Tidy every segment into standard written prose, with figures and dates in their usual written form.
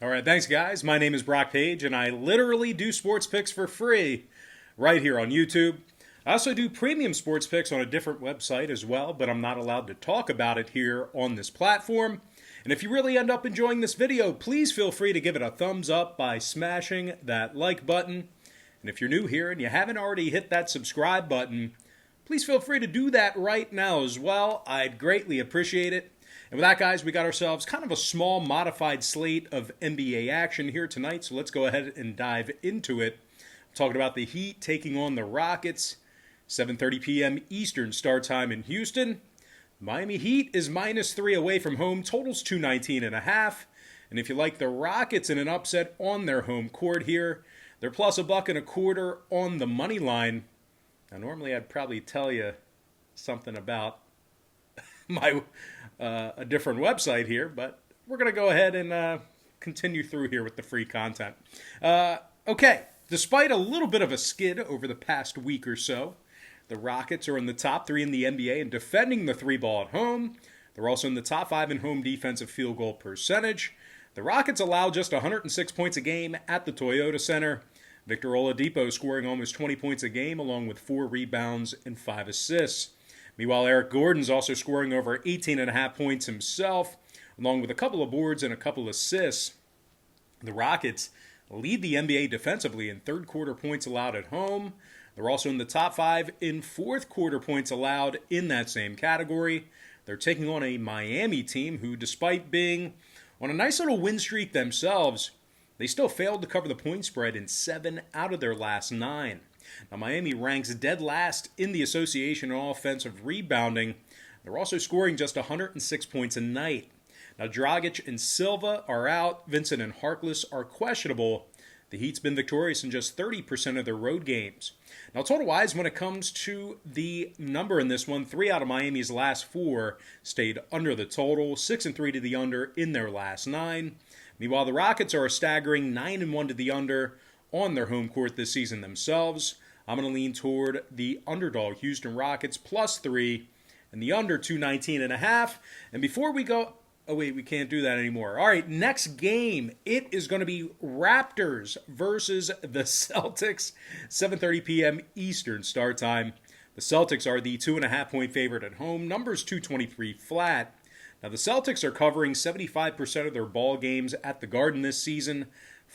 All right, thanks, guys. My name is Brock Page, and I literally do sports picks for free right here on YouTube. I also do premium sports picks on a different website as well, but I'm not allowed to talk about it here on this platform. And if you really end up enjoying this video, please feel free to give it a thumbs up by smashing that like button. And if you're new here and you haven't already hit that subscribe button, please feel free to do that right now as well. I'd greatly appreciate it. And with that, guys, we got ourselves kind of a small modified slate of NBA action here tonight, so let's go ahead and dive into it. I'm talking about the Heat taking on the Rockets, 7:30 p.m. Eastern start time in Houston. Miami Heat is -3 away from home, totals 219.5. And if you like the Rockets in an upset on their home court here, they're plus $1.25 on the money line. Now, normally I'd probably tell you something about my a different website here, but we're going to go ahead and continue through here with the free content. Okay, despite a little bit of a skid over the past week or so, the Rockets are in the top 3 in the NBA in defending the 3-ball at home. They're also in the top 5 in home defensive field goal percentage. The Rockets allow just 106 points a game at the Toyota Center. Victor Oladipo scoring almost 20 points a game, along with 4 rebounds and 5 assists. Meanwhile, Eric Gordon's also scoring over 18.5 points himself, along with a couple of boards and a couple of assists. The Rockets lead the NBA defensively in third quarter points allowed at home. They're also in the top 5 in fourth quarter points allowed in that same category. They're taking on a Miami team who, despite being on a nice little win streak themselves, they still failed to cover the point spread in 7 out of their last 9. Now, Miami ranks dead last in the association in offensive rebounding. They're also scoring just 106 points a night. Now, Dragic and Silva are out. Vincent and Harkless are questionable. The Heat's been victorious in just 30% of their road games. Now, total-wise, when it comes to the number in this one, 3 out of Miami's last 4 stayed under the total, 6-3 to the under in their last 9. Meanwhile, the Rockets are a staggering 9-1 to the under on their home court this season themselves. I'm going to lean toward the underdog Houston Rockets +3 and the under 219.5. And before we go, oh wait, we can't do that anymore. All right, next game, it is going to be Raptors versus the Celtics, 7:30 p.m. Eastern start time. The Celtics are the 2.5-point favorite at home. Numbers 223 flat. Now, the Celtics are covering 75% of their ball games at the Garden this season,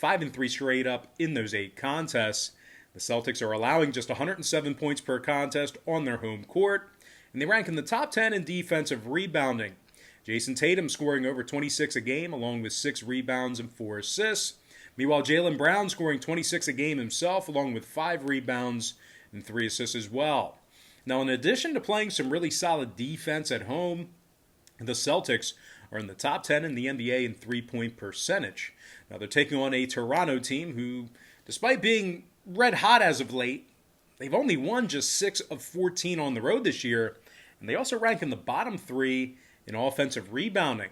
5-3 straight up in those 8 contests. The Celtics are allowing just 107 points per contest on their home court, and they rank in the top 10 in defensive rebounding. Jason Tatum scoring over 26 a game, along with 6 rebounds and 4 assists. Meanwhile, Jaylen Brown scoring 26 a game himself, along with 5 rebounds and 3 assists as well. Now, in addition to playing some really solid defense at home, the Celtics are in the top 10 in the NBA in three-point percentage. Now, they're taking on a Toronto team who, despite being red hot as of late, they've only won just 6 of 14 on the road this year, and they also rank in the bottom 3 in offensive rebounding.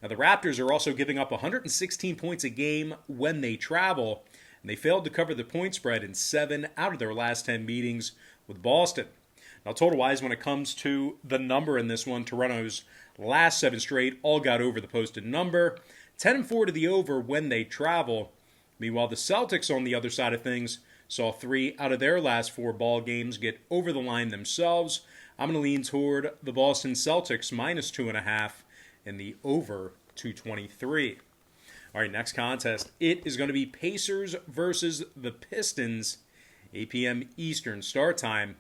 Now, the Raptors are also giving up 116 points a game when they travel, and they failed to cover the point spread in 7 out of their last 10 meetings with Boston. Now, total-wise, when it comes to the number in this one, Toronto's last 7 straight all got over the posted number, 10-4 to the over when they travel. Meanwhile, the Celtics, on the other side of things, saw 3 out of their last 4 ball games get over the line themselves. I'm going to lean toward the Boston Celtics -2.5 and the over 223. All right, next contest. It is going to be Pacers versus the Pistons, 8 p.m. Eastern start time.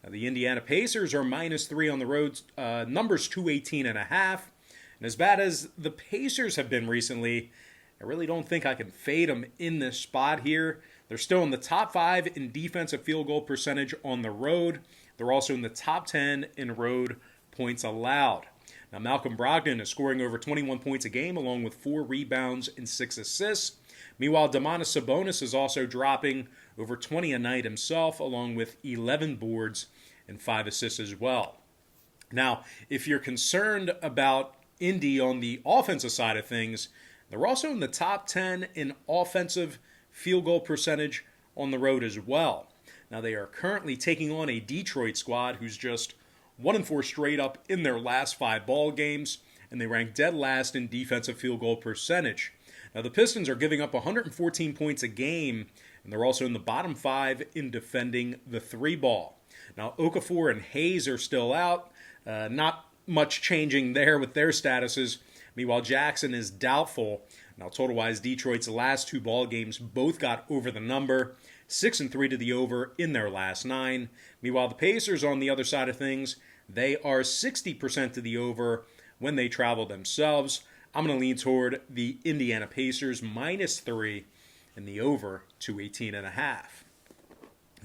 Now, the Indiana Pacers are -3 on the road, numbers 218.5. And as bad as the Pacers have been recently, I really don't think I can fade them in this spot here. They're still in the top 5 in defensive field goal percentage on the road. They're also in the top 10 in road points allowed. Now, Malcolm Brogdon is scoring over 21 points a game, along with 4 rebounds and 6 assists. Meanwhile, Domantas Sabonis is also dropping over 20 a night himself, along with 11 boards and 5 assists as well. Now, if you're concerned about Indy on the offensive side of things, they're also in the top 10 in offensive field goal percentage on the road as well. Now, they are currently taking on a Detroit squad who's just 1-4 straight up in their last 5 ball games, and they rank dead last in defensive field goal percentage. Now, the Pistons are giving up 114 points a game, and they're also in the bottom 5 in defending the 3-ball. Now, Okafor and Hayes are still out. Not much changing there with their statuses. Meanwhile, Jackson is doubtful. Now, total-wise, Detroit's last 2 ball games both got over the number, 6-3 to the over in their last 9. Meanwhile, the Pacers, on the other side of things, they are 60% to the over when they travel themselves. I'm going to lean toward the Indiana Pacers -3 and the over 218.5.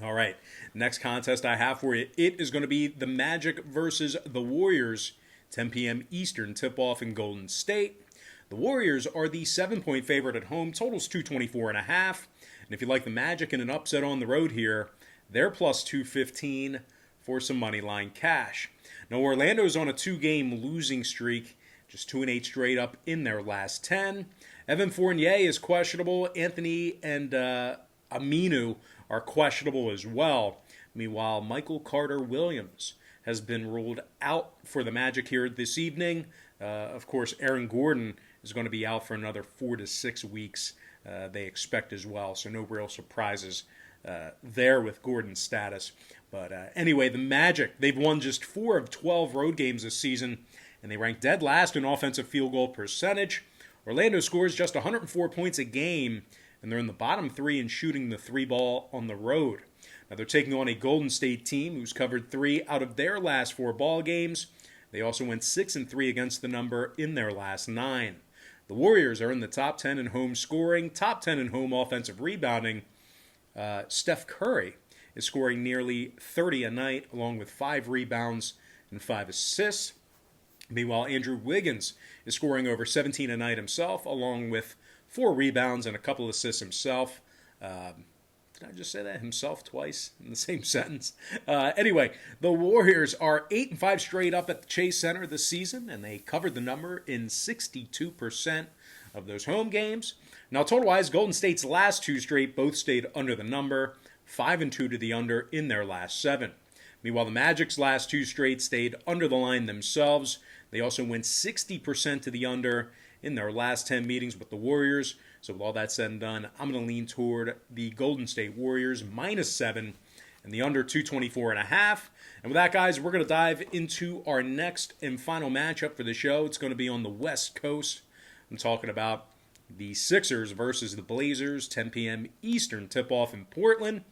All right, next contest I have for you, it is going to be the Magic versus the Warriors, 10 p.m. Eastern tip-off in Golden State. The Warriors are the 7-point favorite at home, totals 224.5. And if you like the Magic in an upset on the road here, they're plus 215 for some money line cash. Now, Orlando's on a 2-game losing streak, just 2-8 straight up in their last 10. Evan Fournier is questionable. Anthony and Aminu are questionable as well. Meanwhile, Michael Carter-Williams has been ruled out for the Magic here this evening. Of course, Aaron Gordon is going to be out for another 4 to 6 weeks, they expect as well. So no real surprises there with Gordon's status. But anyway, the Magic, they've won just 4 of 12 road games this season, and they rank dead last in offensive field goal percentage. Orlando scores just 104 points a game, and they're in the bottom 3 in shooting the 3-ball on the road. Now, they're taking on a Golden State team who's covered 3 out of their last 4 ball games. They also went 6-3 against the number in their last 9. The Warriors are in the top 10 in home scoring, top 10 in home offensive rebounding. Steph Curry is scoring nearly 30 a night, along with 5 rebounds and 5 assists. Meanwhile, Andrew Wiggins is scoring over 17 a night himself, along with 4 rebounds and a couple assists himself. Did I just say that? Himself twice in the same sentence? Anyway, the Warriors are 8-5 straight up at the Chase Center this season, and they covered the number in 62% of those home games. Now, total-wise, Golden State's last 2 straight both stayed under the number, 5-2 to the under in their last 7. Meanwhile, the Magic's last 2 straight stayed under the line themselves. They also went 60% to the under in their last 10 meetings with the Warriors. So with all that said and done, I'm going to lean toward the Golden State Warriors -7 and the under 224.5. And with that, guys, we're going to dive into our next and final matchup for the show. It's going to be on the West Coast. I'm talking about the Sixers versus the Blazers, 10 p.m. Eastern tip-off in Portland.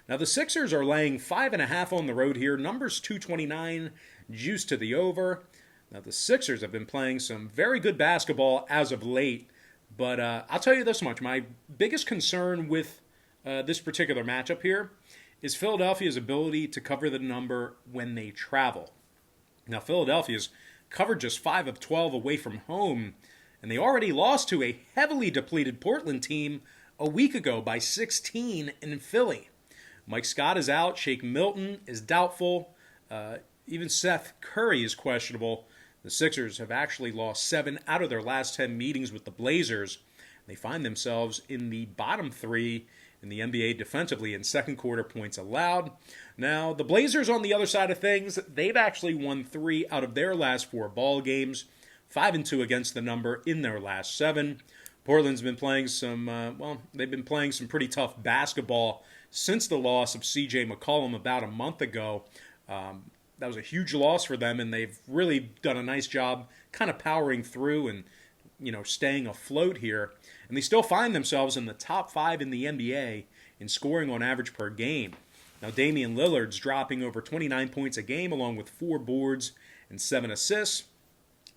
Now, the Sixers are laying 5.5 on the road here. Numbers 229, juice to the over. Now, the Sixers have been playing some very good basketball as of late. But I'll tell you this much. My biggest concern with this particular matchup here is Philadelphia's ability to cover the number when they travel. Now, Philadelphia's covered just 5 of 12 away from home, and they already lost to a heavily depleted Portland team a week ago by 16 in Philly. Mike Scott is out. Shake Milton is doubtful. Even Seth Curry is questionable. The Sixers have actually lost 7 out of their last 10 meetings with the Blazers. They find themselves in the bottom 3 in the NBA defensively in second quarter points allowed. Now, the Blazers on the other side of things, they've actually won 3 out of their last 4 ball games, 5-2 against the number in their last 7. Portland's been playing they've been playing some pretty tough basketball since the loss of C.J. McCollum about a month ago. That was a huge loss for them, and they've really done a nice job kind of powering through and, staying afloat here. And they still find themselves in the top 5 in the NBA in scoring on average per game. Now, Damian Lillard's dropping over 29 points a game, along with 4 boards and 7 assists.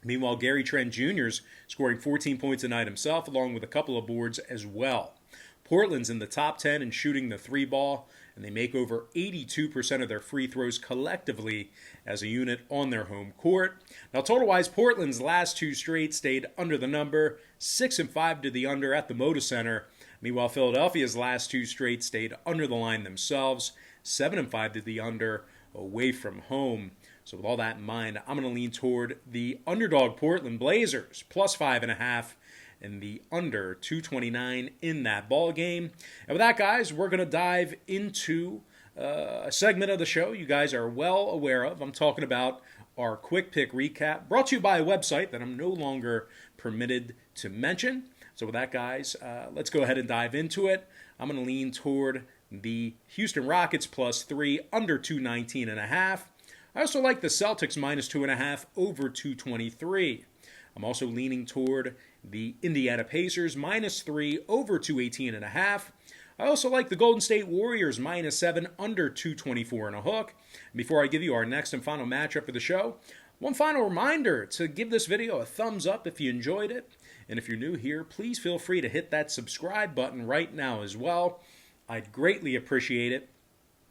Meanwhile, Gary Trent Jr.'s scoring 14 points a night himself, along with a couple of boards as well. Portland's in the top 10 in shooting the 3-ball, and they make over 82% of their free throws collectively as a unit on their home court. Now, total-wise, Portland's last 2 straight stayed under the number, 6-5 to the under at the Moda Center. Meanwhile, Philadelphia's last 2 straight stayed under the line themselves, 7-5 to the under away from home. So with all that in mind, I'm going to lean toward the underdog Portland Blazers, plus 5.5. And the under 229 in that ball game. And with that, guys, we're going to dive into a segment of the show you guys are well aware of. I'm talking about our quick pick recap, brought to you by a website that I'm no longer permitted to mention. So with that, guys, let's go ahead and dive into it. I'm going to lean toward the Houston Rockets +3, under 219.5. I also like the Celtics -2.5, over 223. I'm also leaning toward the Indiana Pacers -3, over 218.5. I also like the Golden State Warriors -7, under 224 and a hook. Before I give you our next and final matchup for the show, one final reminder to give this video a thumbs up if you enjoyed it. And if you're new here, please feel free to hit that subscribe button right now as well. I'd greatly appreciate it.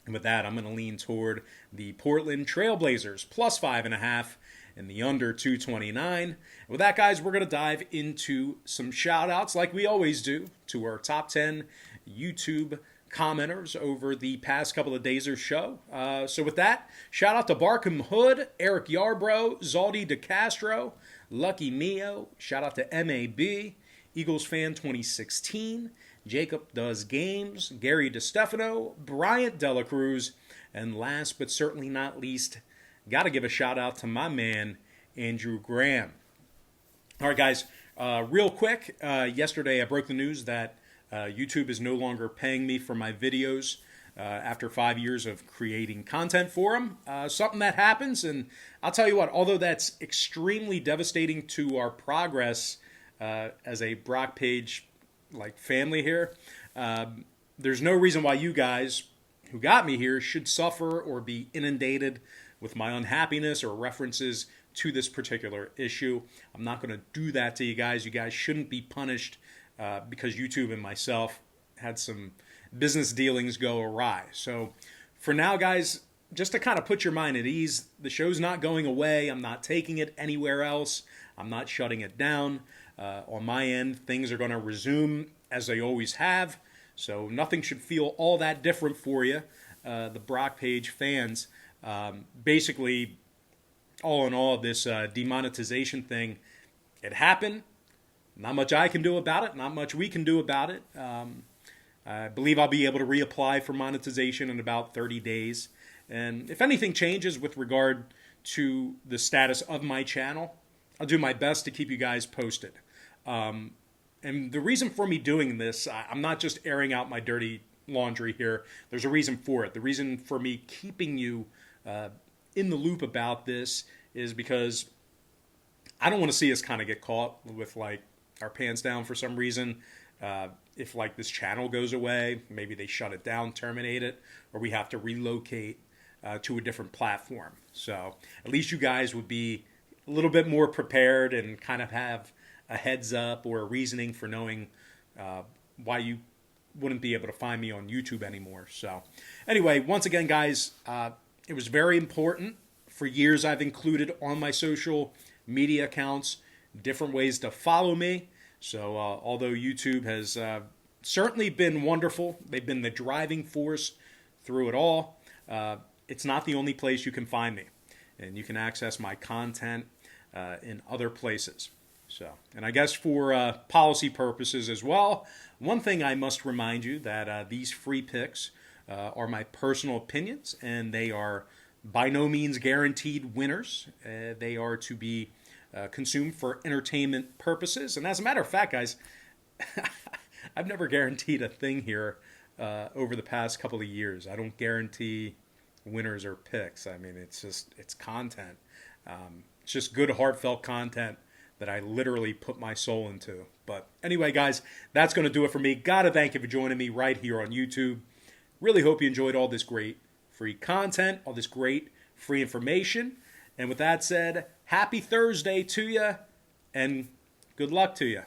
And with that, I'm going to lean toward the Portland Trailblazers +5.5 and the under 229. And with that, guys, we're going to dive into some shout-outs like we always do to our top 10 YouTube commenters over the past couple of days or so. So with that, shout out to Barkham Hood, Eric Yarbrough, Zaldi DeCastro, Lucky Mio, shout out to MAB, Eagles Fan 2016, Jacob Does Games, Gary DeStefano, Bryant Dela Cruz, and last but certainly not least, got to give a shout out to my man, Andrew Graham. All right, guys, real quick, yesterday I broke the news that YouTube is no longer paying me for my videos after 5 years of creating content for them. Something that happens, and I'll tell you what, although that's extremely devastating to our progress as a Brock Page family here, there's no reason why you guys who got me here should suffer or be inundated with my unhappiness or references to this particular issue. I'm not going to do that to you guys. You guys shouldn't be punished because YouTube and myself had some business dealings go awry. So for now, guys, just to kind of put your mind at ease, the show's not going away. I'm not taking it anywhere else. I'm not shutting it down. On my end, things are going to resume as they always have. So nothing should feel all that different for you, the Brock Page fans. Basically, all in all, this demonetization thing, it happened. Not much I can do about it. Not much we can do about it. I believe I'll be able to reapply for monetization in about 30 days. And if anything changes with regard to the status of my channel, I'll do my best to keep you guys posted. And the reason for me doing this, I'm not just airing out my dirty laundry here. There's a reason for it. The reason for me keeping you in the loop about this is because I don't want to see us kind of get caught with our pants down for some reason. If this channel goes away, maybe they shut it down, terminate it, or we have to relocate to a different platform. So at least you guys would be a little bit more prepared and kind of have a heads up or a reasoning for knowing why you wouldn't be able to find me on YouTube anymore. So anyway, once again, guys, it was very important. For years, I've included on my social media accounts different ways to follow me. So although YouTube has certainly been wonderful, they've been the driving force through it all, it's not the only place you can find me. And you can access my content in other places. So, and I guess for policy purposes as well, one thing I must remind you that these free picks are my personal opinions, and they are by no means guaranteed winners. They are to be consumed for entertainment purposes. And as a matter of fact, guys, I've never guaranteed a thing here over the past couple of years. I don't guarantee winners or picks. I mean, it's content. It's just good, heartfelt content that I literally put my soul into. But anyway, guys, that's going to do it for me. Gotta thank you for joining me right here on YouTube. Really hope you enjoyed all this great free content, all this great free information. And with that said, happy Thursday to you, and good luck to you.